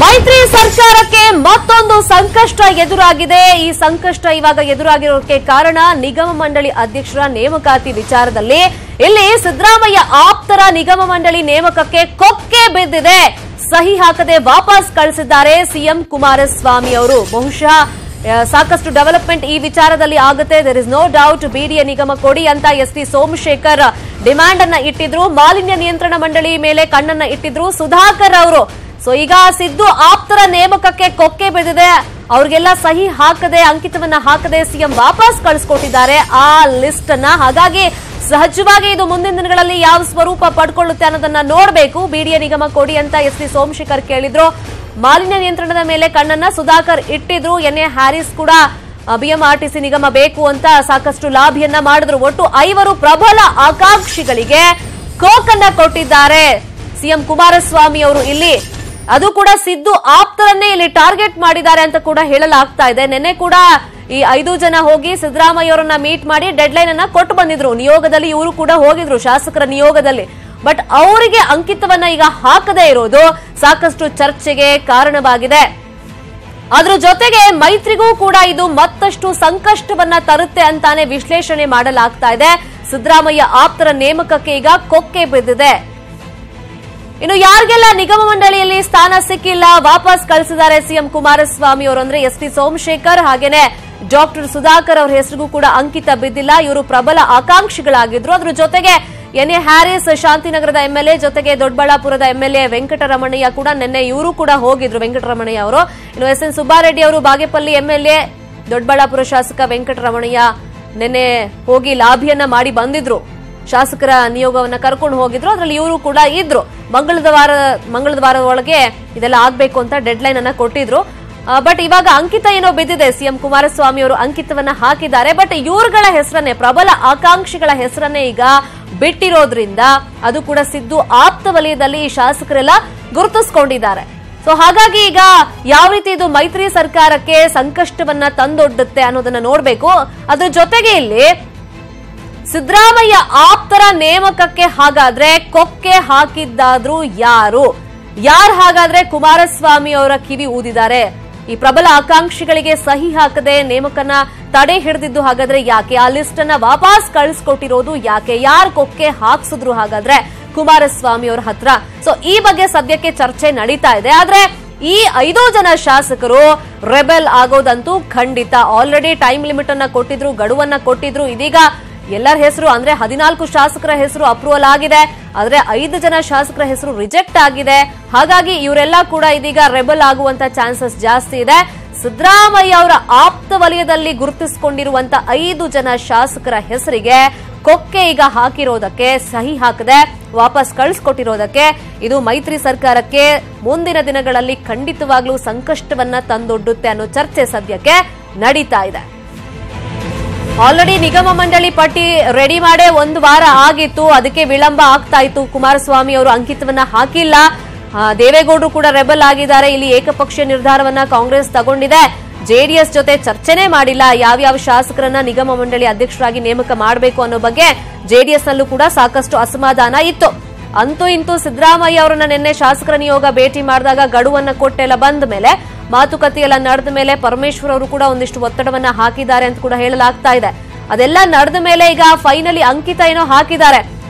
ಮೈತ್ರಿ ಸರ್ಕಾರಕ್ಕೆ ಮತ್ತೊಂದು ಸಂಕಷ್ಟ ಎದುರಾಗಿದೆ. ಈ ಸಂಕಷ್ಟ ಇವಾಗ ಎದುರಾಗಿರೋಕೆ ಕಾರಣ ನಿಗಮ ಮಂಡಳಿ ಅಧ್ಯಕ್ಷರ ನೇಮಕಾತಿ ವಿಚಾರದಲ್ಲಿ. ಇಲ್ಲಿ ಸಿದ್ದರಾಮಯ್ಯ ಆಪ್ತರ ನಿಗಮ ಮಂಡಳಿ ನೇಮಕಕ್ಕೆ ಕೊಕ್ಕೆ ಬಿದ್ದಿದೆ. ಸಹಿ ಹಾಕದೆ ವಾಪಸ್ ಕಳಿಸಿದ್ದಾರೆ ಸಿಎಂ ಕುಮಾರಸ್ವಾಮಿ ಅವರು. ಬಹುಶಃ ಸಾಕಷ್ಟು ಡೆವಲಪ್ಮೆಂಟ್ ಈ ವಿಚಾರದಲ್ಲಿ ಆಗುತ್ತೆ. There is no doubt. BDA ನಿಗಮ ಕೊಡಿ ಅಂತ ಎಸ್.ಟಿ. ಸೋಮಶೇಖರ್ ಡಿಮ್ಯಾಂಡ್ ಅನ್ನ ಇಟ್ಟಿದ್ರು. ಮಾಲಿನ್ಯ ನಿಯಂತ್ರಣ ಮಂಡಳಿ ಮೇಲೆ ಕಣ್ಣನ್ನ ಇಟ್ಟಿದ್ರು ಸುಧಾಕರ್ ಅವರು. ಸೊ ಈಗ ಸಿದ್ದು ಆಪ್ತರ ನೇಮಕಕ್ಕೆ ಕೊಕ್ಕೆ ಬಿದ್ದಿದೆ. ಅವ್ರಿಗೆಲ್ಲ ಸಹಿ ಹಾಕದೆ, ಅಂಕಿತವನ್ನ ಹಾಕದೆ ಸಿಎಂ ವಾಪಸ್ ಕಳಿಸ್ಕೊಟ್ಟಿದ್ದಾರೆ ಆ ಲಿಸ್ಟ್ ಅನ್ನ. ಹಾಗಾಗಿ ಸಹಜವಾಗಿ ಇದು ಮುಂದಿನ ದಿನಗಳಲ್ಲಿ ಯಾವ ಸ್ವರೂಪ ಪಡ್ಕೊಳ್ಳುತ್ತೆ ಅನ್ನೋದನ್ನ ನೋಡಬೇಕು. ಬಿಡಿಎ ನಿಗಮ ಕೊಡಿ ಅಂತ ಎಸ್.ಟಿ. ಸೋಮಶೇಖರ್ ಕೇಳಿದ್ರು. ಮಾಲಿನ್ಯ ನಿಯಂತ್ರಣದ ಮೇಲೆ ಕಣ್ಣನ್ನ ಸುಧಾಕರ್ ಇಟ್ಟಿದ್ರು. ಎನ್.ಎ. ಹ್ಯಾರಿಸ್ ಕೂಡ ಬಿಎಂಆರ್ಟಿಸಿ ನಿಗಮ ಬೇಕು ಅಂತ ಸಾಕಷ್ಟು ಲಾಭಿಯನ್ನ ಮಾಡಿದ್ರು. ಒಟ್ಟು 5 ಪ್ರಬಲ ಆಕಾಂಕ್ಷಿಗಳಿಗೆ ಕೋಕನ್ನ ಕೊಟ್ಟಿದ್ದಾರೆ ಸಿಎಂ ಕುಮಾರಸ್ವಾಮಿ ಅವರು. ಇಲ್ಲಿ ಅದು ಕೂಡ ಸಿದ್ದು ಆಪ್ತರನ್ನೇ ಇಲ್ಲಿ ಟಾರ್ಗೆಟ್ ಮಾಡಿದ್ದಾರೆ ಅಂತ ಕೂಡ ಹೇಳಲಾಗ್ತಾ ಇದೆ. ನಿನ್ನೆ ಕೂಡ ಈ 5 ಜನ ಹೋಗಿ ಸಿದ್ದರಾಮಯ್ಯ ಅವರನ್ನ ಮೀಟ್ ಮಾಡಿ ಡೆಡ್ ಲೈನ್ ಅನ್ನ ಕೊಟ್ಟು ಬಂದಿದ್ರು. ನಿಯೋಗದಲ್ಲಿ ಇವರು ಕೂಡ ಹೋಗಿದ್ರು, ಶಾಸಕರ ನಿಯೋಗದಲ್ಲಿ. ಬಟ್ ಅವರಿಗೆ ಅಂಕಿತವನ್ನ ಈಗ ಹಾಕದೇ ಇರೋದು ಸಾಕಷ್ಟು ಚರ್ಚೆಗೆ ಕಾರಣವಾಗಿದೆ. ಅದ್ರ ಜೊತೆಗೆ ಮೈತ್ರಿಗೂ ಕೂಡ ಇದು ಮತ್ತಷ್ಟು ಸಂಕಷ್ಟವನ್ನ ತರುತ್ತೆ ಅಂತಾನೆ ವಿಶ್ಲೇಷಣೆ ಮಾಡಲಾಗ್ತಾ ಇದೆ. ಸಿದ್ದರಾಮಯ್ಯ ಆಪ್ತರ ನೇಮಕಕ್ಕೆ ಈಗ ಕೊಕ್ಕೆ ಬಿದ್ದಿದೆ. ಇನ್ನು ಯಾರಿಗೆಲ್ಲ ನಿಗಮ ಮಂಡಳಿಯಲ್ಲಿ ಸ್ಥಾನ ಸಿಕ್ಕಿಲ್ಲ, ವಾಪಸ್ ಕಳಿಸಿದ್ದಾರೆ ಸಿಎಂ ಕುಮಾರಸ್ವಾಮಿ ಅವರು ಅಂದ್ರೆ ಎಸ್.ಟಿ. ಸೋಮಶೇಖರ್ ಹಾಗೇನೆ ಡಾಕ್ಟರ್ ಸುಧಾಕರ್ ಅವರ ಹೆಸರಿಗೂ ಕೂಡ ಅಂಕಿತ ಬಿದ್ದಿಲ್ಲ. ಇವರು ಪ್ರಬಲ ಆಕಾಂಕ್ಷಿಗಳಾಗಿದ್ರು. ಅದ್ರ ಜೊತೆಗೆ ಎನ್.ಎ. ಹ್ಯಾರಿಸ್ ಶಾಂತಿನಗರದ ಎಂಎಲ್ಎ, ಜೊತೆಗೆ ದೊಡ್ಡಬಳ್ಳಾಪುರದ ಎಂಎಲ್ಎ ವೆಂಕಟರಮಣಯ್ಯ ಕೂಡ ನಿನ್ನೆ ಇವರು ಕೂಡ ಹೋಗಿದ್ರು. ವೆಂಕಟರಮಣಯ್ಯ ಅವರು. ಇನ್ನು ಎಸ್.ಎನ್. ಸುಬ್ಬಾರೆಡ್ಡಿ ಅವರು ಬಾಗೇಪಲ್ಲಿ ಎಂಎಲ್ಎ, ದೊಡ್ಡಬಳ್ಳಾಪುರ ಶಾಸಕ ವೆಂಕಟರಮಣಯ್ಯ ನಿನ್ನೆ ಹೋಗಿ ಲಾಭಿಯನ್ನ ಮಾಡಿ ಬಂದಿದ್ರು. ಶಾಸಕರ ನಿಯೋಗವನ್ನ ಕರ್ಕೊಂಡು ಹೋಗಿದ್ರು. ಅದರಲ್ಲಿ ಇವರು ಕೂಡ ಇದ್ರು. ಮಂಗಳದ ವಾರದ ಒಳಗೆ ಇದೆಲ್ಲ ಆಗ್ಬೇಕು ಅಂತ ಡೆಡ್ ಲೈನ್ ಅನ್ನ ಕೊಟ್ಟಿದ್ರು. ಬಟ್ ಇವಾಗ ಅಂಕಿತ ಏನೋ ಬಿದ್ದಿದೆ. ಸಿಎಂ ಕುಮಾರಸ್ವಾಮಿ ಅವರು ಅಂಕಿತವನ್ನ ಹಾಕಿದ್ದಾರೆ. ಬಟ್ ಇವ್ರಗಳ ಹೆಸರನ್ನೇ, ಪ್ರಬಲ ಆಕಾಂಕ್ಷಿಗಳ ಹೆಸರನ್ನೇ ಈಗ ಬಿಟ್ಟಿರೋದ್ರಿಂದ ಅದು ಕೂಡ ಸಿದ್ದು ಆಪ್ತ ವಲಯದಲ್ಲಿ ಈ ಶಾಸಕರೆಲ್ಲ ಗುರುತಿಸಿಕೊಂಡಿದ್ದಾರೆ. ಸೊ ಹಾಗಾಗಿ ಈಗ ಯಾವ ರೀತಿ ಇದು ಮೈತ್ರಿ ಸರ್ಕಾರಕ್ಕೆ ಸಂಕಷ್ಟವನ್ನ ತಂದೊಡ್ಡುತ್ತೆ ಅನ್ನೋದನ್ನ ನೋಡ್ಬೇಕು. ಅದ್ರ ಜೊತೆಗೆ ಇಲ್ಲಿ ಸಿದ್ದರಾಮಯ್ಯ ಆಪ್ತರ ನೇಮಕಕ್ಕೆ ಹಾಗಾದ್ರೆ ಕೊಕ್ಕೆ ಹಾಕಿದ್ದಾದ್ರೂ ಯಾರು ಹಾಗಾದ್ರೆ ಕುಮಾರಸ್ವಾಮಿ ಅವರ ಕಿವಿ ಊದಿದ್ದಾರೆ. ಈ ಪ್ರಬಲ ಆಕಾಂಕ್ಷಿಗಳಿಗೆ ಸಹಿ ಹಾಕದೆ ನೇಮಕನ ತಡೆ ಹಿಡಿದಿದ್ದು ಹಾಗಾದ್ರೆ ಯಾಕೆ? ಆ ಲಿಸ್ಟ್ ಅನ್ನ ವಾಪಸ್ ಕಳಿಸ್ಕೊಟ್ಟಿರೋದು ಯಾಕೆ? ಯಾರು ಕೊಕ್ಕೆ ಹಾಕ್ಸಿದ್ರು ಹಾಗಾದ್ರೆ ಕುಮಾರಸ್ವಾಮಿ ಅವರ ಹತ್ರ? ಸೊ ಈ ಬಗ್ಗೆ ಸದ್ಯಕ್ಕೆ ಚರ್ಚೆ ನಡೀತಾ ಇದೆ. ಆದ್ರೆ ಈ 5 ಜನ ಶಾಸಕರು ರೆಬೆಲ್ ಆಗೋದಂತೂ ಖಂಡಿತ. ಆಲ್ರೆಡಿ ಟೈಮ್ ಲಿಮಿಟ್ ಅನ್ನ ಕೊಟ್ಟಿದ್ರು, ಗಡುವನ್ನ ಕೊಟ್ಟಿದ್ರು. ಇದೀಗ ಎಲ್ಲರ ಹೆಸರು ಅಂದ್ರೆ 14 ಶಾಸಕರ ಹೆಸರು ಅಪ್ರೂವಲ್ ಆಗಿದೆ. ಆದ್ರೆ 5 ಜನ ಶಾಸಕರ ಹೆಸರು ರಿಜೆಕ್ಟ್ ಆಗಿದೆ. ಹಾಗಾಗಿ ಇವರೆಲ್ಲ ಕೂಡ ಇದೀಗ ರೆಬಲ್ ಆಗುವಂತ ಚಾನ್ಸಸ್ ಜಾಸ್ತಿ ಇದೆ. ಸಿದ್ದರಾಮಯ್ಯ ಅವರ ಆಪ್ತ ವಲಯದಲ್ಲಿ ಗುರುತಿಸಿಕೊಂಡಿರುವಂತ 5 ಜನ ಶಾಸಕರ ಹೆಸರಿಗೆ ಕೊಕ್ಕೆ ಈಗ ಹಾಕಿರೋದಕ್ಕೆ, ಸಹಿ ಹಾಕದೆ ವಾಪಸ್ ಕಳಿಸ್ಕೊಟ್ಟಿರೋದಕ್ಕೆ ಇದು ಮೈತ್ರಿ ಸರ್ಕಾರಕ್ಕೆ ಮುಂದಿನ ದಿನಗಳಲ್ಲಿ ಖಂಡಿತವಾಗ್ಲೂ ಸಂಕಷ್ಟವನ್ನ ತಂದೊಡ್ಡುತ್ತೆ ಅನ್ನೋ ಚರ್ಚೆ ಸದ್ಯಕ್ಕೆ ನಡೀತಾ ಇದೆ. ಆಲ್ರೆಡಿ ನಿಗಮ ಮಂಡಳಿ ಪಟ್ಟಿ ರೆಡಿ ಮಾಡೇ 1 ವಾರ ಆಗಿತ್ತು. ಅದಕ್ಕೆ ವಿಳಂಬ ಆಗ್ತಾ ಇತ್ತು. ಕುಮಾರಸ್ವಾಮಿ ಅವರು ಅಂಕಿತವನ್ನ ಹಾಕಿಲ್ಲ. ದೇವೇಗೌಡರು ಕೂಡ ರೆಬಲ್ ಆಗಿದ್ದಾರೆ. ಇಲ್ಲಿ ಏಕಪಕ್ಷೀಯ ನಿರ್ಧಾರವನ್ನ ಕಾಂಗ್ರೆಸ್ ತಗೊಂಡಿದೆ. ಜೆಡಿಎಸ್ ಜೊತೆ ಚರ್ಚೆನೇ ಮಾಡಿಲ್ಲ. ಯಾವ್ಯಾವ ಶಾಸಕರನ್ನ ನಿಗಮ ಮಂಡಳಿ ಅಧ್ಯಕ್ಷರಾಗಿ ನೇಮಕ ಮಾಡಬೇಕು ಅನ್ನೋ ಬಗ್ಗೆ ಜೆಡಿಎಸ್ ನಲ್ಲೂ ಕೂಡ ಸಾಕಷ್ಟು ಅಸಮಾಧಾನ ಇತ್ತು. ಅಂತೂ ಇಂತೂ ಸಿದ್ದರಾಮಯ್ಯ ಅವರನ್ನ ನಿನ್ನೆ ಶಾಸಕರ ನಿಯೋಗ ಭೇಟಿ ಮಾಡಿದಾಗ ಗಡುವನ್ನ ಕೊಟ್ಟೆಲ್ಲ ಬಂದ ಮೇಲೆ, ಮಾತುಕತೆ ಎಲ್ಲ ನಡೆದ ಮೇಲೆ ಪರಮೇಶ್ವರ್ ಅವರು ಕೂಡ ಒಂದಿಷ್ಟು ಒತ್ತಡವನ್ನ ಹಾಕಿದ್ದಾರೆ ಅಂತ ಕೂಡ ಹೇಳಲಾಗ್ತಾ ಇದೆ. ಅದೆಲ್ಲ ನಡೆದ ಮೇಲೆ ಈಗ ಫೈನಲಿ ಅಂಕಿತ ಏನೋ ಹಾಕಿದ್ದಾರೆ.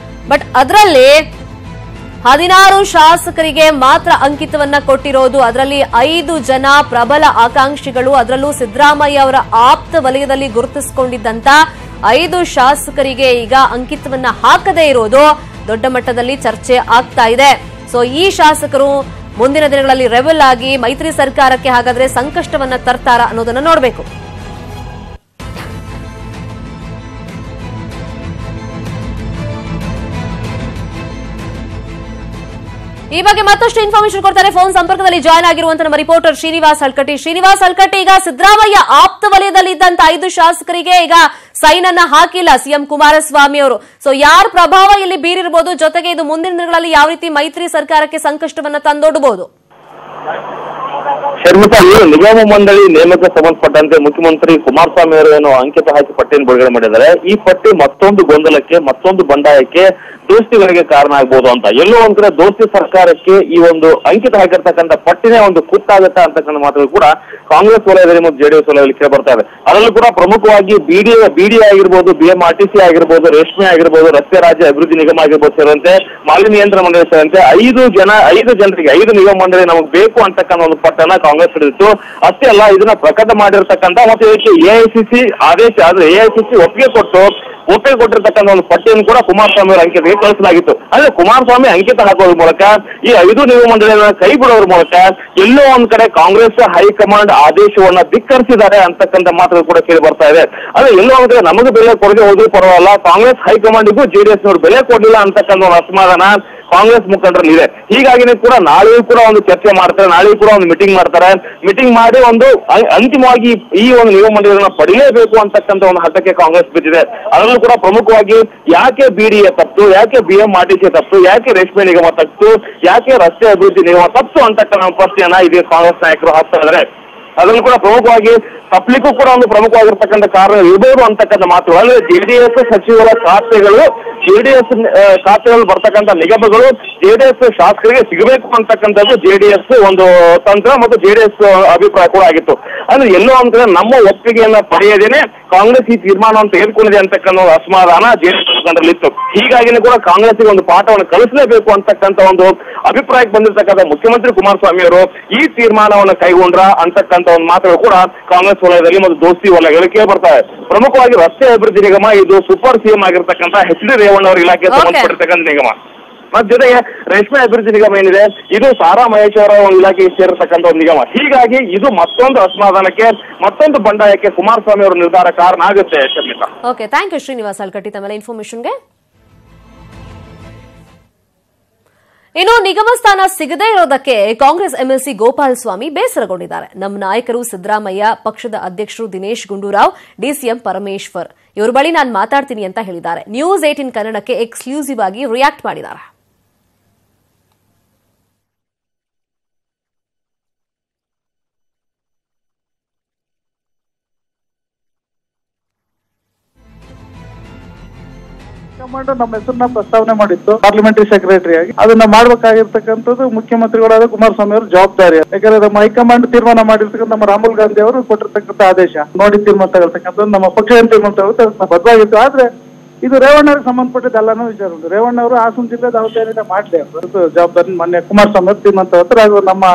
ಬಟ್ ಅದರಲ್ಲಿ 16 ಶಾಸಕರಿಗೆ ಮಾತ್ರ ಅಂಕಿತವನ್ನ ಕೊಟ್ಟಿರೋದು. ಅದರಲ್ಲಿ 5 ಜನ ಪ್ರಬಲ ಆಕಾಂಕ್ಷಿಗಳು, ಅದರಲ್ಲೂ ಸಿದ್ದರಾಮಯ್ಯ ಅವರ ಆಪ್ತ ವಲಯದಲ್ಲಿ ಗುರುತಿಸಿಕೊಂಡಿದ್ದಂತ 5 ಶಾಸಕರಿಗೆ ಈಗ ಅಂಕಿತವನ್ನ ಹಾಕದೇ ಇರೋದು ದೊಡ್ಡ ಮಟ್ಟದಲ್ಲಿ ಚರ್ಚೆ ಆಗ್ತಾ ಇದೆ. ಸೊ ಈ ಶಾಸಕರು ಮುಂದಿನ ದಿನಗಳಲ್ಲಿ ರೆಬೆಲ್ ಆಗಿ ಮೈತ್ರಿ ಸರ್ಕಾರಕ್ಕೆ ಹಾಗಾದ್ರೆ ಸಂಕಷ್ಟವನ್ನ ತರ್ತಾರ ಅನ್ನೋದನ್ನ ನೋಡಬೇಕು. ಈ ಬಗ್ಗೆ ಮತ್ತಷ್ಟು ಇನ್ಫಾರ್ಮೇಶನ್ ಕೊಡ್ತಾರೆ. ಫೋನ್ ಸಂಪರ್ಕದಲ್ಲಿ ಜಾಯ್ನ್ ಆಗಿರುವಂತ ನಮ್ಮ ರಿಪೋರ್ಟರ್ ಶ್ರೀನಿವಾಸ್ ಹಲ್ಕಟ್ಟಿ. ಈಗ ಸಿದ್ದರಾಮಯ್ಯ ಆಪ್ತ ವಲಯದಲ್ಲಿ ಇದ್ದಂತ 5 ಶಾಸಕರಿಗೆ ಈಗ ಸೈನ್ ಅನ್ನ ಹಾಕಿಲ್ಲ ಸಿಎಂ ಕುಮಾರಸ್ವಾಮಿ ಅವರು. ಸೊ ಯಾರ ಪ್ರಭಾವ ಇಲ್ಲಿ ಬೀರಿರಬಹುದು, ಜೊತೆಗೆ ಇದು ಮುಂದಿನ ದಿನಗಳಲ್ಲಿ ಯಾವ ರೀತಿ ಮೈತ್ರಿ ಸರ್ಕಾರಕ್ಕೆ ಸಂಕಷ್ಟವನ್ನ ತಂದೊಡ್ಡಬಹುದು? ಶರ್ಮಿತಾ, ನಿಗಮ ಮಂಡಳಿ ನೇಮಕ ಸಂಬಂಧಪಟ್ಟಂತೆ ಮುಖ್ಯಮಂತ್ರಿ ಕುಮಾರಸ್ವಾಮಿ ಅವರು ಏನು ಅಂಕಿತ ಹಾಕಿ ಪಟ್ಟಿಯನ್ನು ಬಿಡುಗಡೆ ಮಾಡಿದ್ದಾರೆ. ಈ ಪಟ್ಟಿ ಮತ್ತೊಂದು ಗೊಂದಲಕ್ಕೆ, ಮತ್ತೊಂದು ಬಂಡಾಯಕ್ಕೆ ದೋಸ್ತಿಗಳಿಗೆ ಕಾರಣ ಆಗ್ಬೋದು ಅಂತ. ಎಲ್ಲೋ ಒಂದ್ ಕಡೆ ದೋಸ್ತಿ ಸರ್ಕಾರಕ್ಕೆ ಈ ಒಂದು ಅಂಕಿತ ಹಾಕಿರ್ತಕ್ಕಂಥ ಪಟ್ಟಿನೇ ಒಂದು ಕುತ್ತಾಗತ್ತಾ ಅಂತಕ್ಕಂಥ ಮಾತುಗಳು ಕೂಡ ಕಾಂಗ್ರೆಸ್ ವಲಯದಲ್ಲಿ ಮತ್ತು ಜೆಡಿಎಸ್ ವಲಯದಲ್ಲಿ ಕೇಳಿ ಬರ್ತಾ ಇದೆ. ಅದರಲ್ಲೂ ಕೂಡ ಪ್ರಮುಖವಾಗಿ ಬಿಡಿ ಆಗಿರ್ಬೋದು, BMRTC ಆಗಿರ್ಬೋದು, ರೇಷ್ಮೆ ಆಗಿರ್ಬೋದು, ರಸ್ತೆ ರಾಜ್ಯ ಅಭಿವೃದ್ಧಿ ನಿಗಮ ಆಗಿರ್ಬೋದು ಸೇರಿದಂತೆ, ಮಾಲಿನ್ಯ ನಿಯಂತ್ರಣ ಮಂಡಳಿ ಸೇರಿದಂತೆ 5 ಜನರಿಗೆ 5 ನಿಗಮ ಮಂಡಳಿ ನಮಗೆ ಬೇಕು ಅಂತಕ್ಕಂಥ ಒಂದು ಪಟ್ಟನ್ನ ಕಾಂಗ್ರೆಸ್ ಹಿಡಿದಿತ್ತು. ಅಷ್ಟೇ ಅಲ್ಲ, ಇದನ್ನ ಪ್ರಕಟ ಮಾಡಿರ್ತಕ್ಕಂಥ ಮತ್ತು ಇದಕ್ಕೆ AICC ಆದೇಶ ಆದ್ರೆ AICC ಒಪ್ಪಿಗೆ ಕೊಟ್ಟಿರ್ತಕ್ಕಂಥ ಒಂದು ಪಟ್ಟಿಯನ್ನು ಕೂಡ ಕುಮಾರಸ್ವಾಮಿ ಅವರ ಅಂಕಿತಕ್ಕೆ ಕಳಿಸಲಾಗಿತ್ತು. ಅಂದ್ರೆ ಕುಮಾರಸ್ವಾಮಿ ಅಂಕಿತ ಹಾಕೋದ್ರ ಮೂಲಕ ಈ 5 ನಿಗಮ ಮಂಡಳಿಗಳನ್ನ ಕೈ ಬಿಡೋದ್ರ ಮೂಲಕ ಎಲ್ಲೋ ಒಂದ್ ಕಡೆ ಕಾಂಗ್ರೆಸ್ ಹೈಕಮಾಂಡ್ ಆದೇಶವನ್ನ ಧಿಕ್ಕರಿಸಿದ್ದಾರೆ ಅಂತಕ್ಕಂಥ ಮಾತುಗಳು ಕೂಡ ಕೇಳಿ ಬರ್ತಾ ಇದೆ. ಅಂದ್ರೆ ಎಲ್ಲೋ ಒಂದ್ ಕಡೆ ನಮಗೆ ಬೆಲೆ ಕೊಡದೆ ಹೋದ್ರೂ ಪರವಾಗಿಲ್ಲ, ಕಾಂಗ್ರೆಸ್ ಹೈಕಮಾಂಡ್ಗೂ JDS ನವರು ಬೆಲೆ ಕೊಡಲಿಲ್ಲ ಅಂತಕ್ಕಂಥ ಒಂದು ಅಸಮಾಧಾನ ಕಾಂಗ್ರೆಸ್ ಮುಖಂಡರಲ್ಲಿ ಇದೆ. ಹೀಗಾಗಿನೇ ಕೂಡ ನಾಳೆಯೂ ಕೂಡ ಒಂದು ಚರ್ಚೆ ಮಾಡ್ತಾರೆ, ನಾಳೆಯೂ ಕೂಡ ಒಂದು ಮೀಟಿಂಗ್ ಮಾಡ್ತಾರೆ. ಮೀಟಿಂಗ್ ಮಾಡಿ ಒಂದು ಅಂತಿಮವಾಗಿ ಈ ಒಂದು ನಿಗಮ ಮಂಡಳಿಗಳನ್ನ ಪಡೆಯಲೇಬೇಕು ಅಂತಕ್ಕಂಥ ಒಂದು ಹಠಕ್ಕೆ ಕಾಂಗ್ರೆಸ್ ಬಿದ್ದಿದೆ. ಅದರಲ್ಲೂ ಕೂಡ ಪ್ರಮುಖವಾಗಿ ಯಾಕೆ BDA ತಪ್ಪು, ಯಾಕೆ BMRTC ತಪ್ಪು, ಯಾಕೆ ರೇಷ್ಮೆ ನಿಗಮ ತಪ್ಪು, ಯಾಕೆ ರಸ್ತೆ ಅಭಿವೃದ್ಧಿ ನಿಗಮ ತಪ್ಪು ಅಂತಕ್ಕಂಥ ಪ್ರಶ್ನೆಯನ್ನ ಇದೀಗ ಕಾಂಗ್ರೆಸ್ ನಾಯಕರು ಹಾಕ್ತಾ ಇದ್ದಾರೆ. ಅದರಲ್ಲೂ ಕೂಡ ಪ್ರಮುಖವಾಗಿ ತಪ್ಪಲಿಕ್ಕೂ ಕೂಡ ಒಂದು ಪ್ರಮುಖವಾಗಿರ್ತಕ್ಕಂಥ ಕಾರಣ ಇರಬಹುದು ಅಂತಕ್ಕಂಥ ಮಾತು. ಅಂದ್ರೆ JDS ಸಚಿವರ ಖಾತೆಗಳು, JDS ಖಾತೆಗಳು ಬರ್ತಕ್ಕಂಥ ನಿಗಮಗಳು JDS ಶಾಸಕರಿಗೆ ಸಿಗಬೇಕು ಅಂತಕ್ಕಂಥದ್ದು JDS ಒಂದು ತಂತ್ರ ಮತ್ತು JDS ಅಭಿಪ್ರಾಯ ಕೂಡ ಆಗಿತ್ತು. ಅಂದ್ರೆ ಎಲ್ಲೋ ಒಂದ್ ಕಡೆ ನಮ್ಮ ಒಪ್ಪಿಗೆಯನ್ನ ಪಡೆಯದೇನೆ ಕಾಂಗ್ರೆಸ್ ಈ ತೀರ್ಮಾನವನ್ನು ತೆಗೆದುಕೊಂಡಿದೆ ಅಂತಕ್ಕಂಥ ಅಸಮಾಧಾನ JDS ಮುಖಂಡರಲ್ಲಿತ್ತು. ಹೀಗಾಗಿನೇ ಕೂಡ ಕಾಂಗ್ರೆಸ್ಗೆ ಒಂದು ಪಾಠವನ್ನು ಕಳಿಸಲೇಬೇಕು ಅಂತಕ್ಕಂಥ ಒಂದು ಅಭಿಪ್ರಾಯಕ್ಕೆ ಬಂದಿರತಕ್ಕಂಥ ಮುಖ್ಯಮಂತ್ರಿ ಕುಮಾರಸ್ವಾಮಿ ಅವರು ಈ ತೀರ್ಮಾನವನ್ನು ಕೈಗೊಂಡ್ರ ಅಂತಕ್ಕಂಥ ಒಂದು ಮಾತುಗಳು ಕೂಡ ಕಾಂಗ್ರೆಸ್ ವಲಯದಲ್ಲಿ ಮತ್ತು ದೋಸ್ತಿ ವಲಯಗಳಲ್ಲಿ ಕೇಳಿ ಬರ್ತಾರೆ. ಪ್ರಮುಖವಾಗಿ ರಸ್ತೆ ಅಭಿವೃದ್ಧಿ ನಿಗಮ ಇದು ಸೂಪರ್ CM ಆಗಿರ್ತಕ್ಕಂಥ HD ರೇವಣ್ಣ ಅವರ ಇಲಾಖೆ ಸಂಬಂಧಪಟ್ಟಿರ್ತಕ್ಕಂಥ ನಿಗಮ. ಮತ್ತ ಜೊತೆಗೆ ರೇಷ್ಮೆ ಅಭಿವೃದ್ಧಿ ನಿಗಮ ಏನಿದೆ ಇದು ಸಾರಾ ಮಹೇಶ್ ಅವರ ಒಂದು ಇಲಾಖೆಗೆ ಸೇರಿರ್ತಕ್ಕಂಥ ಒಂದು ನಿಗಮ. ಹೀಗಾಗಿ ಇದು ಮತ್ತೊಂದು ಅಸಮಾಧಾನಕ್ಕೆ, ಮತ್ತೊಂದು ಬಂಡಾಯಕ್ಕೆ ಕುಮಾರಸ್ವಾಮಿ ಅವರ ನಿರ್ಧಾರ ಕಾರಣ ಆಗುತ್ತೆ. Sharmita, okay, thank you Srinivas Alkatti ತಮ್ಮ ಇನ್ಫಾರ್ಮೇಶನ್ಗೆ. ಇನ್ನು ನಿಗಮ ಸ್ಥಾನ ಸಿಗದೇ ಇರೋದಕ್ಕೆ ಕಾಂಗ್ರೆಸ್ MLC ಗೋಪಾಲ್ ಸ್ವಾಮಿ ಬೇಸರಗೊಂಡಿದ್ದಾರೆ. ನಮ್ಮ ನಾಯಕರು ಸಿದ್ದರಾಮಯ್ಯ, ಪಕ್ಷದ ಅಧ್ಯಕ್ಷರು ದಿನೇಶ್ ಗುಂಡೂರಾವ್, DCM ಪರಮೇಶ್ವರ್ ಇವರ ಬಳಿ ನಾನು ಮಾತಾಡ್ತೀನಿ ಅಂತ ಹೇಳಿದ್ದಾರೆ. ನ್ಯೂಸ್ 18 ಕನ್ನಡಕ್ಕೆ ಎಕ್ಸ್ಕ್ಲೂಸಿವ್ ಆಗಿ ರಿಯಾಕ್ಟ್ ಮಾಡಿದ್ದಾರೆ. ಹೈಕಮಾಂಡ್ ನಮ್ಮ ಹೆಸರನ್ನ ಪ್ರಸ್ತಾವನೆ ಮಾಡಿತ್ತು ಪಾರ್ಲಿಮೆಂಟರಿ ಸೆಕ್ರೆಟರಿ ಆಗಿ. ಅದನ್ನ ಮಾಡ್ಬೇಕಾಗಿರ್ತಕ್ಕಂಥದ್ದು ಮುಖ್ಯಮಂತ್ರಿಗಳಾದ ಕುಮಾರಸ್ವಾಮಿ ಅವರ ಜವಾಬ್ದಾರಿ. ಯಾಕಂದ್ರೆ ನಮ್ಮ ಹೈಕಮಾಂಡ್ ತೀರ್ಮಾನ ಮಾಡಿರ್ತಕ್ಕಂಥ ನಮ್ಮ ರಾಹುಲ್ ಗಾಂಧಿ ಅವರು ಕೊಟ್ಟಿರ್ತಕ್ಕಂಥ ಆದೇಶ ನೋಡಿ ತೀರ್ಮಾನ ತಗೊಳ್ತಕ್ಕಂಥದ್ದು ನಮ್ಮ ಪಕ್ಷ ಏನ್ ತೀರ್ಮಾನ ತಗೊಳ್ತಾ ಬದಲಾಗಿತ್ತು. ಆದ್ರೆ ಇದು ರೇವಣ್ಣವ್ರಿಗೆ ಸಂಬಂಧಪಟ್ಟಿದ್ದಲ್ಲ ಅನ್ನೋ ವಿಚಾರ ಉಂಟು. ರೇವಣ್ಣ ಅವರು ಹಾಸನ ಜಿಲ್ಲೆ ದೌರ್ಜನ್ಯ ಮಾಡಲಿ ಅವರು ಜವಾಬ್ದಾರಿ ಮೊನ್ನೆ ಕುಮಾರಸ್ವಾಮಿ ಅವರು ತೀರ್ಮಾನ ತಗೋತಾರೆ. ಹಾಗೂ ನಮ್ಮ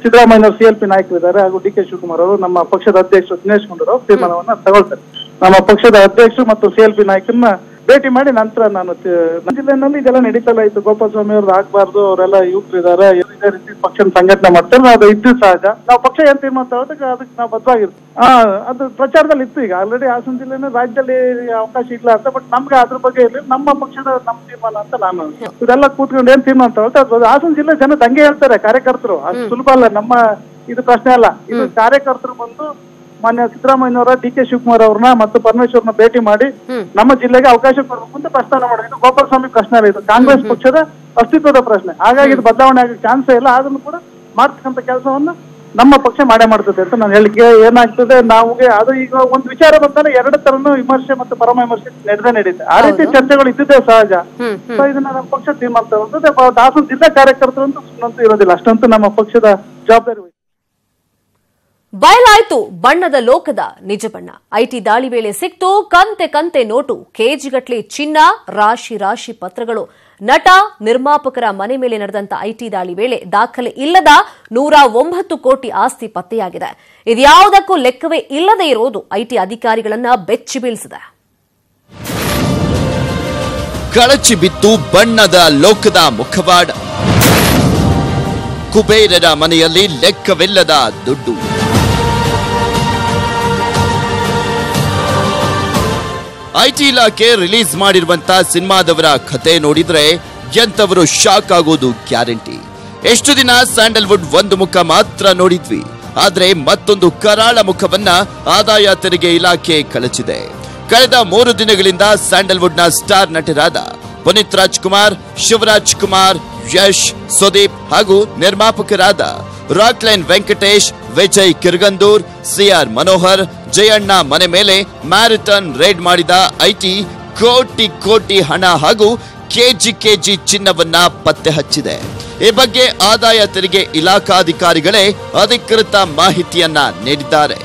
ಸಿದ್ದರಾಮಯ್ಯ CLP ನಾಯಕರಿದ್ದಾರೆ, ಹಾಗೂ DK ಶಿವಕುಮಾರ್ ಅವರು, ನಮ್ಮ ಪಕ್ಷದ ಅಧ್ಯಕ್ಷರು ದಿನೇಶ್ ಗುಂಡೂರಾವ್ ತೀರ್ಮಾನವನ್ನ ತಗೊಳ್ತಾರೆ. ನಮ್ಮ ಪಕ್ಷದ ಅಧ್ಯಕ್ಷರು ಮತ್ತು CLP ನಾಯಕರನ್ನ ಭೇಟಿ ಮಾಡಿ ನಂತರ ನಾನು ಜಿಲ್ಲೆನಲ್ಲಿ ಇದೆಲ್ಲ ನಡೀತಲ್ಲ ಇತ್ತು. ಗೋಪಾಲ್ ಸ್ವಾಮಿ ಅವ್ರದ್ದು ಆಗ್ಬಾರ್ದು, ಅವರೆಲ್ಲ ಯುವಕರಿದ್ದಾರೆ, ಇದೇ ರೀತಿ ಪಕ್ಷನ ಸಂಘಟನೆ ಮಾಡ್ತಾರೆ, ಅದು ಇದ್ದು ಸಹಜ. ನಾವು ಪಕ್ಷ ಏನ್ ತೀರ್ಮಾನ ತಗೋದಕ್ಕೆ ಅದಕ್ಕೆ ನಾವು ಬದ್ಧವಾಗಿರ್ತೀವಿ. ಅದು ಪ್ರಚಾರದಲ್ಲಿ ಇತ್ತು. ಈಗ ಆಲ್ರೆಡಿ ಹಾಸನ ಜಿಲ್ಲೆನ ರಾಜ್ಯದಲ್ಲಿ ಅವಕಾಶ ಇಲ್ಲ ಅಂತ, ಬಟ್ ನಮ್ಗೆ ಅದ್ರ ಬಗ್ಗೆ ಇರಲಿ, ನಮ್ಮ ಪಕ್ಷದ ನಮ್ಮ ತೀರ್ಮಾನ ಅಂತ ನಾನು ಇದೆಲ್ಲ ಕೂತ್ಕೊಂಡು ಏನ್ ತೀರ್ಮಾನ ತಗೊಳ್ತಾ ಅದು ಹಾಸನ ಜಿಲ್ಲೆ ಜನ ಹಂಗೆ ಹೇಳ್ತಾರೆ. ಕಾರ್ಯಕರ್ತರು ಅದು ಸುಲಭ ಅಲ್ಲ, ನಮ್ಮ ಇದು ಪ್ರಶ್ನೆ ಅಲ್ಲ. ಇದು ಕಾರ್ಯಕರ್ತರು ಬಂದು ಮಾನ್ಯ ಸಿದ್ದರಾಮಯ್ಯನವರ, DK ಶಿವಕುಮಾರ್ ಅವ್ರನ್ನ ಮತ್ತು ಪರಮೇಶ್ವರ್ನ ಭೇಟಿ ಮಾಡಿ ನಮ್ಮ ಜಿಲ್ಲೆಗೆ ಅವಕಾಶ ಕೊಡಬೇಕು ಅಂತ ಪ್ರಸ್ತಾವ ಮಾಡಿದ್ರು. ಗೋಪಾಲ್ ಸ್ವಾಮಿ ಪ್ರಶ್ನೆ ಅಲ್ಲ, ಇದು ಕಾಂಗ್ರೆಸ್ ಪಕ್ಷದ ಅಸ್ತಿತ್ವದ ಪ್ರಶ್ನೆ. ಹಾಗಾಗಿ ಇದು ಬದಲಾವಣೆ ಆಗಕ್ಕೆ ಚಾನ್ಸೇ ಇಲ್ಲ. ಅದನ್ನು ಕೂಡ ಮಾಡ್ತಕ್ಕಂಥ ಕೆಲಸವನ್ನು ನಮ್ಮ ಪಕ್ಷ ಮಾಡೇ ಮಾಡ್ತದೆ ಅಂತ ನಾನು ಹೇಳಿಕೆ. ಏನಾಗ್ತದೆ ನಮಗೆ ಅದು ಈಗ ಒಂದು ವಿಚಾರ ಬಂದಾಗ ಎರಡು ತರನು ವಿಮರ್ಶೆ ಮತ್ತು ಪರಮ ವಿಮರ್ಶೆ ನಡೀತೆ. ಆ ರೀತಿ ಚರ್ಚೆಗಳು ಇದ್ದಿದ್ದೇ ಸಹಜ. ಸೊ ಇದನ್ನ ನಮ್ಮ ಪಕ್ಷ ತೀರ್ಮಾನ ತಗೊಳ್ತದೆ. ಹಾಸನ ಜಿಲ್ಲಾ ಕಾರ್ಯಕರ್ತರು ಅಂತೂ ಸುಮ್ಮಂತೂ ಇರೋದಿಲ್ಲ, ಅಷ್ಟಂತೂ ನಮ್ಮ ಪಕ್ಷದ ಜವಾಬ್ದಾರಿ. ಬಯಲಾಯ್ತು ಬಣ್ಣದ ಲೋಕದ ನಿಜ ಬಣ್ಣ. ಐಟಿ ದಾಳಿ ವೇಳೆ ಸಿಕ್ತು ಕಂತೆ ಕಂತೆ ನೋಟು, ಕೆಜಿಗಟ್ಲೆ ಚಿನ್ನ, ರಾಶಿ ರಾಶಿ ಪತ್ರಗಳು. ನಟ ನಿರ್ಮಾಪಕರ ಮನೆ ಮೇಲೆ ನಡೆದಂತ ಐಟಿ ದಾಳಿ ವೇಳೆ ದಾಖಲೆ ಇಲ್ಲದ 109 ಕೋಟಿ ಆಸ್ತಿ ಪತ್ತೆಯಾಗಿದೆ. ಇದ್ಯಾವುದಕ್ಕೂ ಲೆಕ್ಕವೇ ಇಲ್ಲದೆ ಇರೋದು ಐಟಿ ಅಧಿಕಾರಿಗಳನ್ನ ಬೆಚ್ಚಿ ಬೀಳಿಸಿದೆ. ಕಳಚಿ ಬಿತ್ತು ಬಣ್ಣದ ಲೋಕದ ಮುಖವಾಡ. ಕುಬೇರರ ಮನೆಯಲ್ಲಿ ಲೆಕ್ಕವಿಲ್ಲದ ದುಡ್ಡು. ಐಟಿ ಇಲಾಖೆ ರಿಲೀಸ್ ಮಾಡಿರುವಂತ ಸಿನಿಮಾದವರ ಕತೆ ನೋಡಿದ್ರೆ ಎಂತವರು ಶಾಕ್ ಆಗೋದು ಗ್ಯಾರಂಟಿ. ಎಷ್ಟು ದಿನ ಸ್ಯಾಂಡಲ್ವುಡ್ ಒಂದು ಮುಖ ಮಾತ್ರ ನೋಡಿದ್ವಿ, ಆದ್ರೆ ಮತ್ತೊಂದು ಕರಾಳ ಮುಖವನ್ನ ಆದಾಯ ತೆರಿಗೆ ಇಲಾಖೆ ಕಳಚಿದೆ. ಕಳೆದ 3 ದಿನಗಳಿಂದ ಸ್ಯಾಂಡಲ್ವುಡ್ನ ಸ್ಟಾರ್ ನಟರಾದ ಪುನೀತ್ ರಾಜ್ಕುಮಾರ್, ಶಿವರಾಜ್ ಕುಮಾರ್, ಯಶ್, ಸುದೀಪ್ ಹಾಗೂ ನಿರ್ಮಾಪಕರಾದ ರಾಕ್ಲೈನ್ ವೆಂಕಟೇಶ್, ವಿಜಯ್ ಕಿರ್ಗಂದೂರ್, CR ಮನೋಹರ್, ಜಯಣ್ಣ ಮನೆ ಮೇಲೆ ಮ್ಯಾರಥಾನ್ ರೇಡ್ ಮಾಡಿದ ಐಟಿ ಕೋಟಿ ಕೋಟಿ ಹಣ ಹಾಗೂ ಕೆಜಿ ಚಿನ್ನವನ್ನ ಪತ್ತೆ ಹಚ್ಚಿದೆ. ಈ ಬಗ್ಗೆ ಆದಾಯ ತೆರಿಗೆ ಇಲಾಖಾಧಿಕಾರಿಗಳೇ ಅಧಿಕೃತ ಮಾಹಿತಿಯನ್ನ ನೀಡಿದ್ದಾರೆ.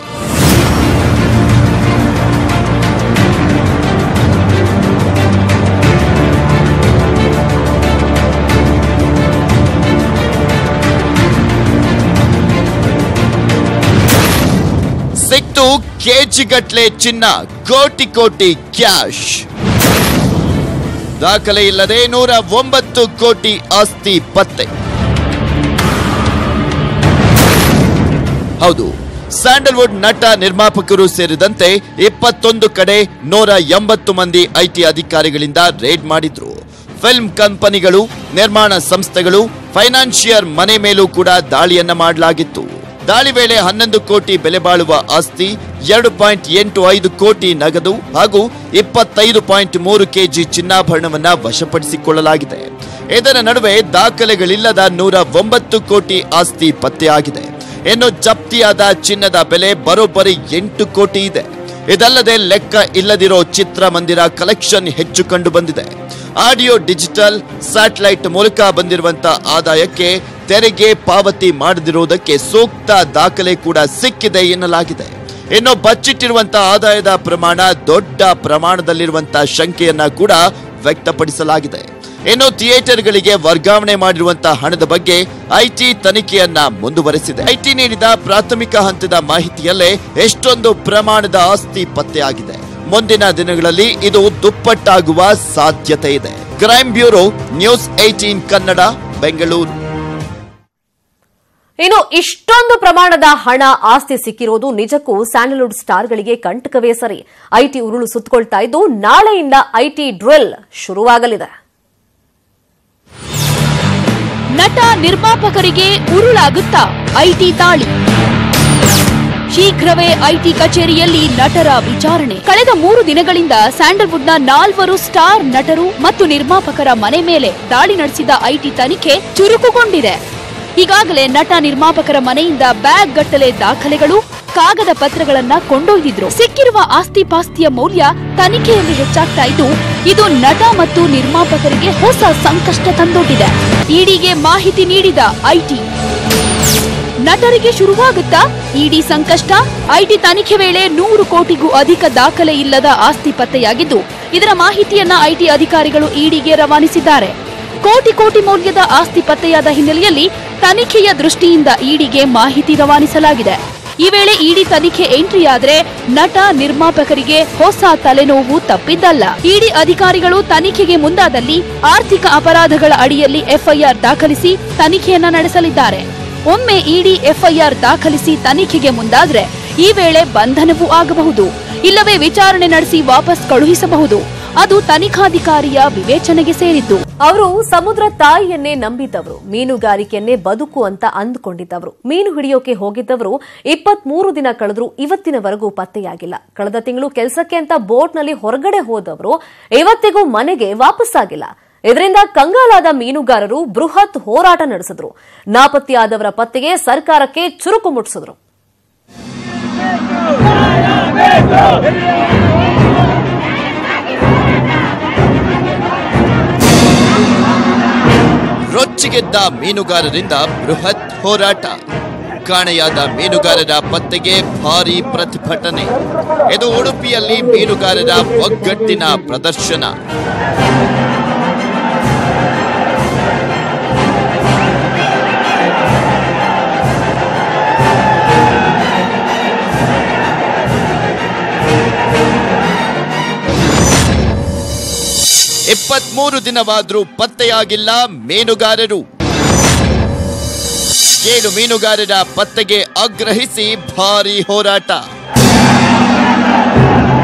ಸಿಕ್ತು ಕೆಜಿಗಟ್ಲೆ ಚಿನ್ನ, ಕೋಟಿ ಕ್ಯಾಶ್. ದಾಖಲೆ ಇಲ್ಲದೆ 109 ಕೋಟಿ ಆಸ್ತಿ ಪತ್ತೆ. ಹೌದು, ಸ್ಯಾಂಡಲ್ವುಡ್ ನಟ ನಿರ್ಮಾಪಕರು ಸೇರಿದಂತೆ 21 ಕಡೆ 180 ಮಂದಿ ಐಟಿ ಅಧಿಕಾರಿಗಳಿಂದ ರೇಡ್ ಮಾಡಿದ್ರು. ಫಿಲ್ಮ್ ಕಂಪನಿಗಳು, ನಿರ್ಮಾಣ ಸಂಸ್ಥೆಗಳು, ಫೈನಾನ್ಷಿಯರ್ ಮನೆ ಮೇಲೂ ಕೂಡ ದಾಳಿಯನ್ನ ಮಾಡಲಾಗಿತ್ತು. ದಾಳಿ ವೇಳೆ 11 ಕೋಟಿ ಬೆಲೆ ಬಾಳುವ ಆಸ್ತಿ, 2.85 ಕೋಟಿ ನಗದು ಹಾಗೂ 25.3 ಕೆಜಿ ಚಿನ್ನಾಭರಣವನ್ನ ವಶಪಡಿಸಿಕೊಳ್ಳಲಾಗಿದೆ. ಇದರ ನಡುವೆ ದಾಖಲೆಗಳಿಲ್ಲದ 109 ಕೋಟಿ ಆಸ್ತಿ ಪತ್ತೆಯಾಗಿದೆ. ಇನ್ನು ಜಪ್ತಿಯಾದ ಚಿನ್ನದ ಬೆಲೆ ಬರೋಬ್ಬರಿ 8 ಕೋಟಿ ಇದೆ. ಇದಲ್ಲದೆ ಲೆಕ್ಕ ಇಲ್ಲದಿರೋ ಚಿತ್ರಮಂದಿರ ಕಲೆಕ್ಷನ್ ಹೆಚ್ಚು ಕಂಡು ಬಂದಿದೆ. ಆಡಿಯೋ, ಡಿಜಿಟಲ್, ಸ್ಯಾಟಲೈಟ್ ಮೂಲಕ ಬಂದಿರುವಂತ ಆದಾಯಕ್ಕೆ ತೆರಿಗೆ ಪಾವತಿ ಮಾಡದಿರುವುದಕ್ಕೆ ಸೂಕ್ತ ದಾಖಲೆ ಕೂಡ ಸಿಕ್ಕಿದೆ ಎನ್ನಲಾಗಿದೆ. ಇನ್ನು ಬಚ್ಚಿಟ್ಟಿರುವಂತಹ ಆದಾಯದ ಪ್ರಮಾಣ ದೊಡ್ಡ ಪ್ರಮಾಣದಲ್ಲಿರುವಂತಹ ಶಂಕೆಯನ್ನ ಕೂಡ ವ್ಯಕ್ತಪಡಿಸಲಾಗಿದೆ. ಇನ್ನು ಥಿಯೇಟರ್ಗಳಿಗೆ ವರ್ಗಾವಣೆ ಮಾಡಿರುವಂತಹ ಹಣದ ಬಗ್ಗೆ ಐಟಿ ತನಿಖೆಯನ್ನ ಮುಂದುವರೆಸಿದೆ. ಐಟಿ ನೀಡಿದ ಪ್ರಾಥಮಿಕ ಹಂತದ ಮಾಹಿತಿಯಲ್ಲೇ ಎಷ್ಟೊಂದು ಪ್ರಮಾಣದ ಆಸ್ತಿ ಪತ್ತೆಯಾಗಿದೆ. ಮುಂದಿನ ದಿನಗಳಲ್ಲಿ ಇದು ದುಪ್ಪಟ್ಟಾಗುವ ಸಾಧ್ಯತೆ ಇದೆ. Crime bureau, news 18 Kannada, Bengaluru. ಇನ್ನು ಇಷ್ಟೊಂದು ಪ್ರಮಾಣದ ಹಣ, ಆಸ್ತಿ ಸಿಕ್ಕಿರೋದು ನಿಜಕ್ಕೂ ಸ್ಯಾಂಡಲ್ವುಡ್ ಸ್ಟಾರ್ಗಳಿಗೆ ಕಂಟಕವೇ ಸರಿ. ಐಟಿ ಉರುಳು ಸುತ್ತಕೊಳ್ತಾ ಇದ್ದು ನಾಳೆಯಿಂದ ಐಟಿ ಡ್ರಿಲ್ ಶುರುವಾಗಲಿದೆ. ನಟ ನಿರ್ಮಾಪಕರಿಗೆ ಉರುಳಾಗುತ್ತಾ ಐಟಿ ದಾಳಿ. ಶೀಘ್ರವೇ ಐಟಿ ಕಚೇರಿಯಲ್ಲಿ ನಟರ ವಿಚಾರಣೆ. ಕಳೆದ 3 ದಿನಗಳಿಂದ ಸ್ಯಾಂಡಲ್ವುಡ್ನ 4 ಸ್ಟಾರ್ ನಟರು ಮತ್ತು ನಿರ್ಮಾಪಕರ ಮನೆ ಮೇಲೆ ದಾಳಿ ನಡೆಸಿದ ಐಟಿ ತನಿಖೆ ಚುರುಕುಗೊಂಡಿದೆ. ಈಗಾಗಲೇ ನಟ ನಿರ್ಮಾಪಕರ ಮನೆಯಿಂದ ಬ್ಯಾಗ್ ಗಟ್ಟಲೆ ದಾಖಲೆಗಳು, ಕಾಗದ ಪತ್ರಗಳನ್ನ ಕೊಂಡೊಯ್ದಿದ್ರು. ಸಿಕ್ಕಿರುವ ಆಸ್ತಿ ಪಾಸ್ತಿಯ ಮೌಲ್ಯ ತನಿಖೆಯಲ್ಲಿ ಹೆಚ್ಚಾಗ್ತಾ ಇದ್ದು, ಇದು ನಟ ಮತ್ತು ನಿರ್ಮಾಪಕರಿಗೆ ಹೊಸ ಸಂಕಷ್ಟ ತಂದೊಡ್ಡಿದೆ. ಇಡಿಗೆ ಮಾಹಿತಿ ನೀಡಿದ ಐಟಿ. ನಟರಿಗೆ ಶುರುವಾಗುತ್ತಾ ಇಡಿ ಸಂಕಷ್ಟ. ಐಟಿ ತನಿಖೆ ವೇಳೆ 100 ಕೋಟಿಗೂ ಅಧಿಕ ದಾಖಲೆ ಇಲ್ಲದ ಆಸ್ತಿ ಪತ್ತೆಯಾಗಿದ್ದು, ಇದರ ಮಾಹಿತಿಯನ್ನ ಐಟಿ ಅಧಿಕಾರಿಗಳು ಇಡಿಗೆ ರವಾನಿಸಿದ್ದಾರೆ. ಕೋಟಿ ಮೌಲ್ಯದ ಆಸ್ತಿ ಪತ್ತೆಯಾದ ಹಿನ್ನೆಲೆಯಲ್ಲಿ ತನಿಖೆಯ ದೃಷ್ಟಿಯಿಂದ ಇಡಿಗೆ ಮಾಹಿತಿ ರವಾನಿಸಲಾಗಿದೆ. ಈ ವೇಳೆ ಇಡಿ ತನಿಖೆ ಎಂಟ್ರಿಯಾದ್ರೆ ನಟ ನಿರ್ಮಾಪಕರಿಗೆ ಹೊಸ ತಲೆನೋವು ತಪ್ಪಿದ್ದಲ್ಲ. ಇಡಿ ಅಧಿಕಾರಿಗಳು ತನಿಖೆಗೆ ಮುಂದಾದಲ್ಲಿ ಆರ್ಥಿಕ ಅಪರಾಧಗಳ ಅಡಿಯಲ್ಲಿ ಎಫ್ಐಆರ್ ದಾಖಲಿಸಿ ತನಿಖೆಯನ್ನ ನಡೆಸಲಿದ್ದಾರೆ. ಒಮ್ಮೆ ಇಡಿ ಎಫ್ಐಆರ್ ದಾಖಲಿಸಿ ತನಿಖೆಗೆ ಮುಂದಾದ್ರೆ ಈ ವೇಳೆ ಬಂಧನವೂ ಆಗಬಹುದು, ಇಲ್ಲವೇ ವಿಚಾರಣೆ ನಡೆಸಿ ವಾಪಸ್ ಕಳುಹಿಸಬಹುದು. ಅದು ತನಿಖಾಧಿಕಾರಿಯ ವಿವೇಚನೆಗೆ ಸೇರಿದ್ದು. ಅವರು ಸಮುದ್ರ ತಾಯಿಯನ್ನೇ ನಂಬಿದ್ದವರು, ಮೀನುಗಾರಿಕೆಯನ್ನೇ ಬದುಕು ಅಂತ ಅಂದುಕೊಂಡಿದ್ದವರು. ಮೀನು ಹಿಡಿಯೋಕೆ ಹೋಗಿದ್ದವರು 23 ದಿನ ಕಳೆದ್ರು ಇವತ್ತಿನವರೆಗೂ ಪತ್ತೆಯಾಗಿಲ್ಲ. ಕಳೆದ ತಿಂಗಳು ಕೆಲಸಕ್ಕೆ ಅಂತ ಬೋಟ್ನಲ್ಲಿ ಹೊರಗಡೆ ಹೋದವರು ಇವತ್ತಿಗೂ ಮನೆಗೆ ವಾಪಸ್ಸಾಗಿಲ್ಲ. ಇದರಿಂದ ಕಂಗಾಲಾದ ಮೀನುಗಾರರು ಬೃಹತ್ ಹೋರಾಟ ನಡೆಸಿದ್ರು. ನಾಪತ್ತೆಯಾದವರ ಪತ್ತೆಗೆ ಸರ್ಕಾರಕ್ಕೆ ಚುರುಕು ಮುಟ್ಟಿಸಿದ್ರು. ರೊಚ್ಚಿಗೆದ್ದ ಮೀನುಗಾರರಿಂದ ಬೃಹತ್ ಹೋರಾಟ. ಕಾಣೆಯಾದ ಮೀನುಗಾರರ ಪತ್ತೆಗೆ ಭಾರೀ ಪ್ರತಿಭಟನೆ. ಇದು ಉಡುಪಿಯಲ್ಲಿ ಮೀನುಗಾರರ ಒಗ್ಗಟ್ಟಿನ ಪ್ರದರ್ಶನ. ಇಪ್ಪತ್ಮೂರು ದಿನವಾದ್ರೂ ಪತ್ತೆಯಾಗಿಲ್ಲ ಮೀನುಗಾರರು. 7 ಮೀನುಗಾರರ ಪತ್ತೆಗೆ ಆಗ್ರಹಿಸಿ ಭಾರೀ ಹೋರಾಟ.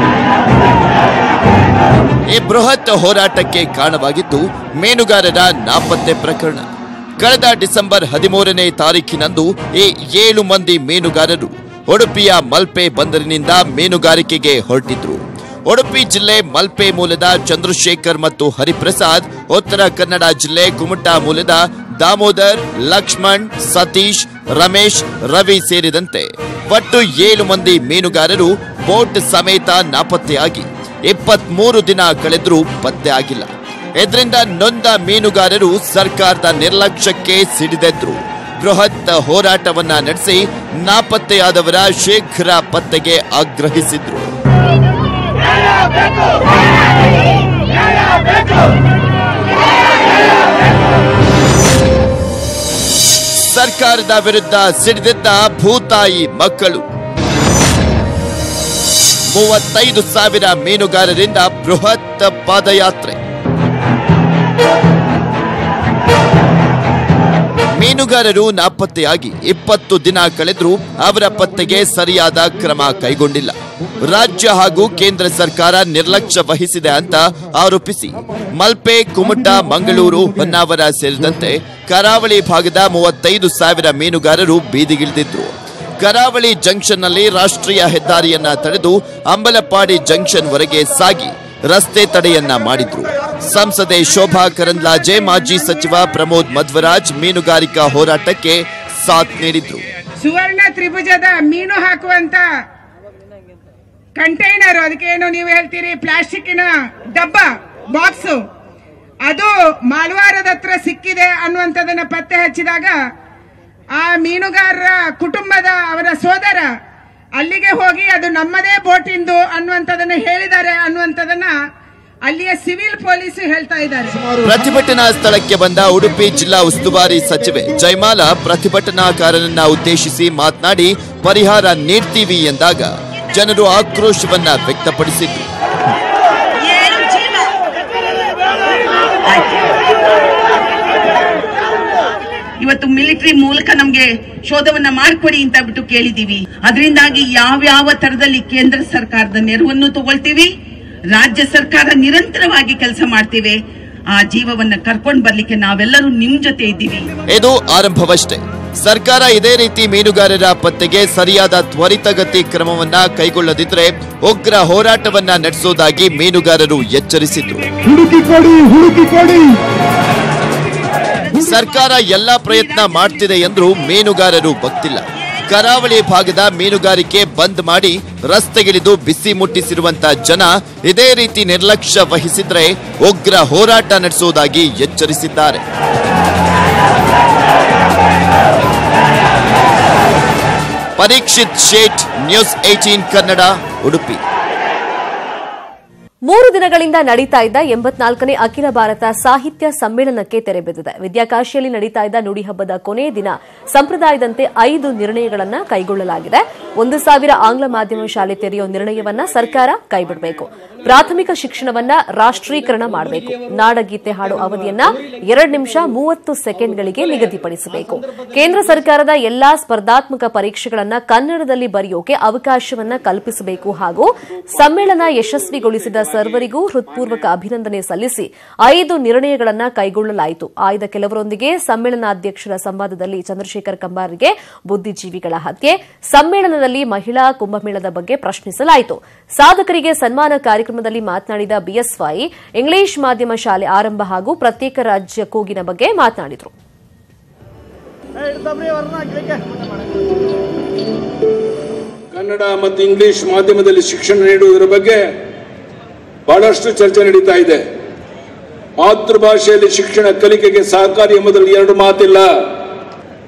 ಈ ಬೃಹತ್ ಹೋರಾಟಕ್ಕೆ ಕಾರಣವಾಗಿದ್ದು ಮೀನುಗಾರರ ನಾಪತ್ತೆ ಪ್ರಕರಣ. ಕಳೆದ ಡಿಸೆಂಬರ್ 13ನೇ ತಾರೀಖಿನಂದು ಈ 7 ಮಂದಿ ಮೀನುಗಾರರು ಉಡುಪಿಯ ಮಲ್ಪೆ ಬಂದರಿನಿಂದ ಮೀನುಗಾರಿಕೆಗೆ ಹೊರಟಿದ್ರು. ಉಡುಪಿ ಜಿಲ್ಲೆ ಮಲ್ಪೆ ಮೂಲದ ಚಂದ್ರಶೇಖರ್ ಮತ್ತು ಹರಿಪ್ರಸಾದ್, ಉತ್ತರ ಕನ್ನಡ ಜಿಲ್ಲೆ ಕುಮಟಾ ಮೂಲದ ದಾಮೋದರ್, ಲಕ್ಷ್ಮಣ್, ಸತೀಶ್, ರಮೇಶ್, ರವಿ ಸೇರಿದಂತೆ ಒಟ್ಟು 7 ಮಂದಿ ಮೀನುಗಾರರು ಬೋಟ್ ಸಮೇತ ನಾಪತ್ತೆಯಾಗಿ 23 ದಿನ ಕಳೆದ್ರೂ ಪತ್ತೆ ಆಗಿಲ್ಲ. ಇದರಿಂದ ನೊಂದ ಮೀನುಗಾರರು ಸರ್ಕಾರದ ನಿರ್ಲಕ್ಷ್ಯಕ್ಕೆ ಸಿಡಿದೆದ್ರು. ಬೃಹತ್ ಹೋರಾಟವನ್ನ ನಡೆಸಿ ನಾಪತ್ತೆಯಾದವರ ಶೀಘ್ರ ಪತ್ತೆಗೆ ಆಗ್ರಹಿಸಿದ್ರು. ಸರ್ಕಾರದ ವಿರುದ್ಧ ಸಿಡಿದಿದ್ದ ಭೂತಾಯಿ ಮಕ್ಕಳು. 35,000 ಮೀನುಗಾರರಿಂದ ಬೃಹತ್ ಪಾದಯಾತ್ರೆ. ಮೀನುಗಾರರು ನಾಪತ್ತೆಯಾಗಿ 20 ದಿನ ಕಳೆದರೂ ಅವರ ಪತ್ತೆಗೆ ಸರಿಯಾದ ಕ್ರಮ ಕೈಗೊಂಡಿಲ್ಲ. ರಾಜ್ಯ ಹಾಗೂ ಕೇಂದ್ರ ಸರ್ಕಾರ ನಿರ್ಲಕ್ಷ್ಯ ವಹಿಸಿದೆ ಅಂತ ಆರೋಪಿಸಿ ಮಲ್ಪೆ, ಕುಮಟಾ, ಮಂಗಳೂರು, ಹೊನ್ನಾವರ ಸೇರಿದಂತೆ ಕರಾವಳಿ ಭಾಗದ 35,000 ಮೀನುಗಾರರು ಬೀದಿಗಿಳಿದಿದ್ರು. ಕರಾವಳಿ ಜಂಕ್ಷನ್ನಲ್ಲಿ ರಾಷ್ಟ್ರೀಯ ಹೆದ್ದಾರಿಯನ್ನ ತಡೆದು ಅಂಬಲಪಾಡಿ ಜಂಕ್ಷನ್ ವರೆಗೆ ಸಾಗಿ ರಸ್ತೆ ತಡೆಯನ್ನ ಮಾಡಿದ್ರು. ಸಂಸದೆ ಶೋಭಾ ಕರಂದ್ಲಾಜೆ, ಮಾಜಿ ಸಚಿವ ಪ್ರಮೋದ್ ಮಧ್ವರಾಜ್ ಮೀನುಗಾರಿಕಾ ಹೋರಾಟಕ್ಕೆ ಸಾಥ್ ನೀಡಿದ್ರು. ಸುವರ್ಣ ತ್ರಿಭುಜದ ಮೀನು ಹಾಕುವಂತ ಕಂಟೈನರ್, ಅದಕ್ಕೇನು ನೀವು ಹೇಳ್ತೀರಿ ಪ್ಲಾಸ್ಟಿಕ್ಕಿನ ಡಬ್ಬ ಬಾಕ್ಸ್, ಅದು ಮಾಲ್ವಾರದ ಹತ್ರ ಸಿಕ್ಕಿದೆ ಅನ್ನುವಂಥದ್ದನ್ನ ಪತ್ತೆ ಹಚ್ಚಿದಾಗ ಆ ಮೀನುಗಾರರ ಕುಟುಂಬದ ಅವರ ಸೋದರ ಅಲ್ಲಿಗೆ ಹೋಗಿ ಅದು ನಮ್ಮದೇ ಬೋಟಿಂದು ಅನ್ನುವಂಥದ್ದನ್ನು ಹೇಳಿದ್ದಾರೆ ಅನ್ನುವಂಥದ್ದನ್ನ ಅಲ್ಲಿಯ ಸಿವಿಲ್ ಪೊಲೀಸ್ ಹೇಳ್ತಾ ಇದ್ದಾರೆ. ಪ್ರತಿಭಟನಾ ಸ್ಥಳಕ್ಕೆ ಬಂದ ಉಡುಪಿ ಜಿಲ್ಲಾ ಉಸ್ತುವಾರಿ ಸಚಿವೆ ಜಯಮಾಲಾ ಪ್ರತಿಭಟನಾಕಾರರನ್ನ ಉದ್ದೇಶಿಸಿ ಮಾತನಾಡಿ ಪರಿಹಾರ ನೀಡ್ತೀವಿ ಎಂದಾಗ ಜನರು ಆಕ್ರೋಶವನ್ನ ವ್ಯಕ್ತಪಡಿಸಿದ್ರು. ಇವತ್ತು ಮಿಲಿಟರಿ ಮೂಲಕ ನಮ್ಗೆ ಶೋಧವನ್ನ ಮಾಡ್ಕೊಡಿ ಅಂತ ಬಿಟ್ಟು ಕೇಳಿದೀವಿ. ಅದರಿಂದಾಗಿ ಯಾವ ತರದಲ್ಲಿ ಕೇಂದ್ರ ಸರ್ಕಾರದ ನೆರವನ್ನು ತಗೊಳ್ತೀವಿ, ರಾಜ್ಯ ಸರ್ಕಾರ ನಿರಂತರವಾಗಿ ಕೆಲಸ ಮಾಡ್ತೀವಿ. ಆ ಜೀವವನ್ನ ಕರ್ಕೊಂಡು ಬರ್ಲಿಕ್ಕೆ ನಾವೆಲ್ಲರೂ ನಿಮ್ ಜೊತೆ ಇದ್ದೀವಿ. ಇದು ಆರಂಭವಷ್ಟೇ. ಸರ್ಕಾರ ಇದೇ ರೀತಿ ಮೀನುಗಾರರ ಪತ್ತೆಗೆ ಸರಿಯಾದ ತ್ವರಿತಗತಿ ಕ್ರಮವನ್ನ ಕೈಗೊಳ್ಳದಿದ್ರೆ ಉಗ್ರ ಹೋರಾಟವನ್ನ ನಡೆಸುವುದಾಗಿ ಮೀನುಗಾರರು ಎಚ್ಚರಿಸಿದ್ರು. ಸರ್ಕಾರ ಎಲ್ಲಾ ಪ್ರಯತ್ನ ಮಾಡ್ತಿದೆ ಎಂದ್ರೂ ಮೀನುಗಾರರು ಭಕ್ತಿಲ್ಲ. ಕರಾವಳಿ ಭಾಗದ ಮೀನುಗಾರಿಕೆ ಬಂದ್ ಮಾಡಿ ರಸ್ತೆಗಿಳಿದು ಬಿಸಿ ಮುಟ್ಟಿಸಿರುವಂತ ಜನ ಇದೇ ರೀತಿ ನಿರ್ಲಕ್ಷ್ಯ ವಹಿಸಿದ್ರೆ ಉಗ್ರ ಹೋರಾಟ ನಡೆಸುವುದಾಗಿ ಎಚ್ಚರಿಸಿದ್ದಾರೆ. ಪರೀಕ್ಷಿತ್ ಶೇಟ್, ನ್ಯೂಸ್ 18 ಕನ್ನಡ, ಉಡುಪಿ. 3 ದಿನಗಳಿಂದ ನಡೀತಾ ಇದ್ದ 84ನೇ ಅಖಿಲ ಭಾರತ ಸಾಹಿತ್ಯ ಸಮ್ಮೇಳನಕ್ಕೆ ತೆರೆ ಬಿದ್ದಿದೆ. ವಿದ್ಯಾಕಾಶಿಯಲ್ಲಿ ನಡೀತಾ ಇದ್ದ ನುಡಿ ಹಬ್ಬದ ಕೊನೆಯ ದಿನ ಸಂಪ್ರದಾಯದಂತೆ 5 ನಿರ್ಣಯಗಳನ್ನು ಕೈಗೊಳ್ಳಲಾಗಿದೆ. 1,000 ಆಂಗ್ಲ ಮಾಧ್ಯಮ ಶಾಲೆ ತೆರೆಯುವ ನಿರ್ಣಯವನ್ನ ಸರ್ಕಾರ ಕೈಬಿಡಬೇಕು. ಪ್ರಾಥಮಿಕ ಶಿಕ್ಷಣವನ್ನ ರಾಷ್ಟ್ರೀಕರಣ ಮಾಡಬೇಕು. ನಾಡಗೀತೆ ಹಾಡು ಅವಧಿಯನ್ನ 2 ನಿಮಿಷ 30 ಸೆಕೆಂಡ್ಗಳಿಗೆ ನಿಗದಿಪಡಿಸಬೇಕು. ಕೇಂದ್ರ ಸರ್ಕಾರದ ಎಲ್ಲಾ ಸ್ಪರ್ಧಾತ್ಮಕ ಪರೀಕ್ಷೆಗಳನ್ನ ಕನ್ನಡದಲ್ಲಿ ಬರೆಯೋಕೆ ಅವಕಾಶವನ್ನ ಕಲ್ಪಿಸಬೇಕು ಹಾಗೂ ಸಮ್ಮೇಳನ ಯಶಸ್ವಿಗೊಳಿಸಿದ ಸರ್ವರಿಗೂ ಹೃತ್ಪೂರ್ವಕ ಅಭಿನಂದನೆ ಸಲ್ಲಿಸಿ 5 ನಿರ್ಣಯಗಳನ್ನು ಕೈಗೊಳ್ಳಲಾಯಿತು. ಆಯ್ದ ಕೆಲವರೊಂದಿಗೆ ಸಮ್ಮೇಳನಾಧ್ಯಕ್ಷರ ಸಂವಾದದಲ್ಲಿ ಚಂದ್ರಶೇಖರ್ ಕಂಬಾರಿಗೆ ಬುದ್ಧಿಜೀವಿಗಳ ಹತ್ಯೆ, ಸಮ್ಮೇಳನದಲ್ಲಿ ಮಹಿಳಾ ಕುಂಭಮೇಳದ ಬಗ್ಗೆ ಪ್ರಶ್ನಿಸಲಾಯಿತು. ಸಾಧಕರಿಗೆ ಸನ್ಮಾನ ಕಾರ್ಯಕ್ರಮದಲ್ಲಿ ಮಾತನಾಡಿದ ಬಿಎಸ್ವೈ ಇಂಗ್ಲಿಷ್ ಮಾಧ್ಯಮ ಶಾಲೆ ಆರಂಭ ಹಾಗೂ ಪ್ರತ್ಯೇಕ ರಾಜ್ಯ ಕೂಗಿನ ಬಗ್ಗೆ ಮಾತನಾಡಿದರು. ಕನ್ನಡ ಮತ್ತು ಇಂಗ್ಲಿಷ್ ಮಾಧ್ಯಮದಲ್ಲಿ ಶಿಕ್ಷಣ ನೀಡುವುದರ ಬಗ್ಗೆ ಬಹಳಷ್ಟು ಚರ್ಚೆ ನಡೀತಾ ಇದೆ. ಮಾತೃಭಾಷೆಯಲ್ಲಿ ಶಿಕ್ಷಣ ಕಲಿಕೆಗೆ ಸಹಕಾರಿ ಎಂಬುದರಲ್ಲಿ 2 ಮಾತಿಲ್ಲ.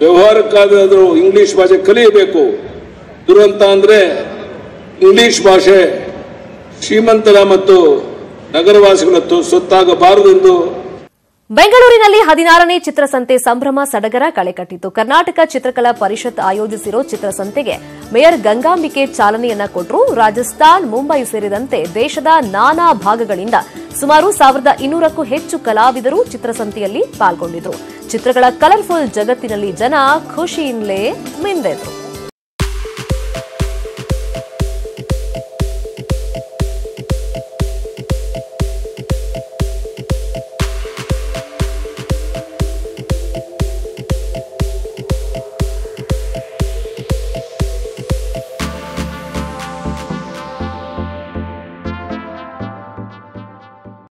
ವ್ಯವಹಾರಕ್ಕಾದರೂ ಇಂಗ್ಲಿಷ್ ಭಾಷೆ ಕಲಿಯಬೇಕು. ದುರಂತ ಅಂದ್ರೆ ಇಂಗ್ಲಿಷ್ ಭಾಷೆ ಶ್ರೀಮಂತರ ಮತ್ತು ನಗರವಾಸಿಗಳ ಸೊತ್ತಾಗಬಾರದು ಎಂದು. ಬೆಂಗಳೂರಿನಲ್ಲಿ 16ನೇ ಚಿತ್ರಸಂತೆ ಸಂಭ್ರಮ ಸಡಗರ ಕಳೆಕಟ್ಟಿತು. ಕರ್ನಾಟಕ ಚಿತ್ರಕಲಾ ಪರಿಷತ್ ಆಯೋಜಿಸಿರೋ ಚಿತ್ರಸಂತೆಗೆ ಮೇಯರ್ ಗಂಗಾಂಬಿಕೆ ಚಾಲನೆಯನ್ನ ಕೊಟ್ಟರು. ರಾಜಸ್ಥಾನ್, ಮುಂಬೈ ಸೇರಿದಂತೆ ದೇಶದ ನಾನಾ ಭಾಗಗಳಿಂದ ಸುಮಾರು 1,200ಕ್ಕೂ ಹೆಚ್ಚು ಕಲಾವಿದರು ಚಿತ್ರಸಂತೆಯಲ್ಲಿ ಪಾಲ್ಗೊಂಡಿದ್ರು. ಚಿತ್ರಗಳ ಕಲರ್ಫುಲ್ ಜಗತ್ತಿನಲ್ಲಿ ಜನ ಖುಷಿಯಿಂದಲೇ ಮಿಂದೆದ್ರು.